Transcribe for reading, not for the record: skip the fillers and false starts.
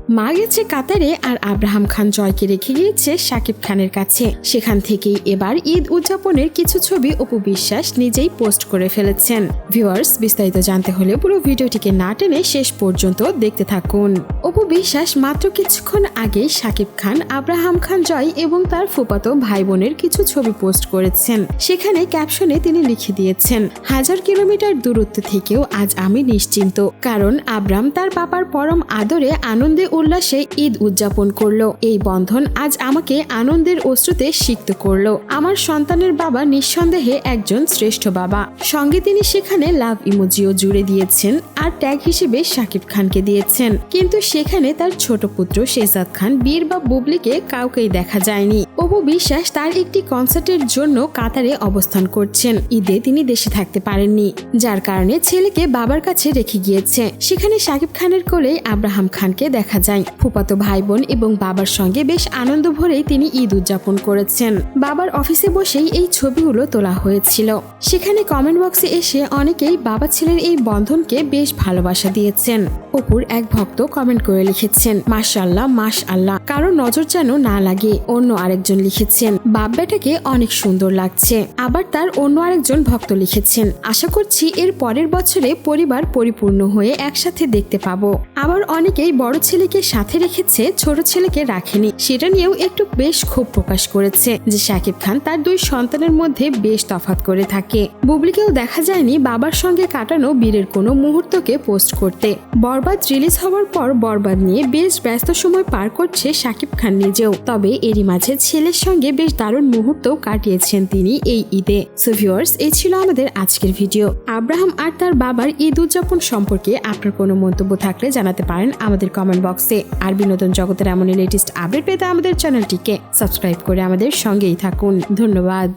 মা গেছে কাতারে আর আব্রাহাম খান জয়কে রেখে গিয়েছে শাকিব খানের কাছে। সেখান থেকেই এবার ঈদ উদযাপনের কিছু ছবি অপু বিশ্বাস নিজেই পোস্ট করে ফেলেছেন। ভিউয়ার্স, বিস্তারিত জানতে হলে পুরো ভিডিওটিকে না টেনে শেষ পর্যন্ত দেখতে থাকুন। অপু বিশ্বাস মাত্র কিছুক্ষণ আগে শাকিব খান, আব্রাহাম খান জয় এবং তার ফুফাতো ভাই বোনের কিছু ছবি পোস্ট করেছেন। সেখানে ক্যাপশনে তিনি লিখে দিয়েছেন, 1000 কিলোমিটার দূরত্ব থেকেও আজ আমি নিশ্চিন্ত, কারণ আব্রাম তার বাবার পরম আদরে আনন্দে উল্লাসে ঈদ উদযাপন করলো। এই বন্ধন আজ আমাকে আনন্দের অশ্রুতে সিক্ত করলো। আমার সন্তানের বাবা নিঃসন্দেহে একজন শ্রেষ্ঠ বাবা। সঙ্গে তিনি সেখানে লাভ ইমোজিও জুড়ে দিয়েছেন আর ট্যাগ হিসেবে শাকিব খানকে দিয়েছেন। কিন্তু সেখানে তার ছোট পুত্র শেহজাদ খান, বীর বা বুবলিকে কাউকেই দেখা যায়নি। অপু বিশ্বাস তার একটি কনসার্টের জন্য কাতারে অবস্থান করছেন। ঈদে তিনি দেশে থাকতে পারেননি, যার কারণে ছেলেকে বাবার কাছে রেখে গিয়েছে। সেখানে শাকিব খানের কোলে আব্রাহাম খানকে দেখা যায়। ফুফাতো ভাই বোন এবং বাবার সঙ্গে বেশ আনন্দ ভরেই তিনি ঈদ উদযাপন করেছেন। বাবার অফিসে বসেই এই ছবিগুলো তোলা হয়েছিল। সেখানে কমেন্ট বক্সে এসে অনেকেই বাবা ছেলের এই বন্ধনকে বেশ ভালোবাসা দিয়েছেন। অপুর এক ভক্ত কমেন্ট করে লিখেছেন, মাশাআল্লাহ মাশআল্লাহ, কারো নজর যেন না লাগে। অন্য আরেকজন লিখেছেন, বাপ বেটাকে অনেক সুন্দর লাগছে। আবার তার অন্য আরেকজন ভক্ত লিখেছেন, আশা করছি এর পরের বছরে পরিবার পরিপূর্ণ হয়ে একসাথে দেখতে পাবো। আবার অনেকেই বড় ছেলেকে সাথে রেখেছে, ছোট ছেলেকে রাখেনি, সেটা নিয়েও একটু বেশ ক্ষোভ প্রকাশ করেছে যে শাকিব খান তার দুই সন্তানের মধ্যে বেশ তফাৎ করে থাকে। বুবলিকেও দেখা যায়নি বাবার সঙ্গে কাটানো বীরের কোনো মুহূর্তকে পোস্ট করতে। বরবাদ রিলিজ হওয়ার পর বরবাদ নিয়ে বেশ ব্যস্ত সময় পার করছে শাকিব খান নিজেও। তবে এরই মাঝে ছেলের সঙ্গে বেশ দারুণ মুহূর্ত কাটিয়েছেন তিনি এই ঈদে। সো ভিউয়ার্স, এই ছিল আমাদের আজকের ভিডিও। আব্রাহাম আর তার বাবার ঈদ উদযাপন সম্পর্কে আপনার কোনো মন্তব্য থাকলে জানাতে পারেন আমাদের কমেন্ট বক্সে। আর বিনোদন জগতের এমন লেটেস্ট আপডেট পেতে আমাদের চ্যানেলটিকে সাবস্ক্রাইব করে আমাদের সঙ্গেই থাকুন। ধন্যবাদ।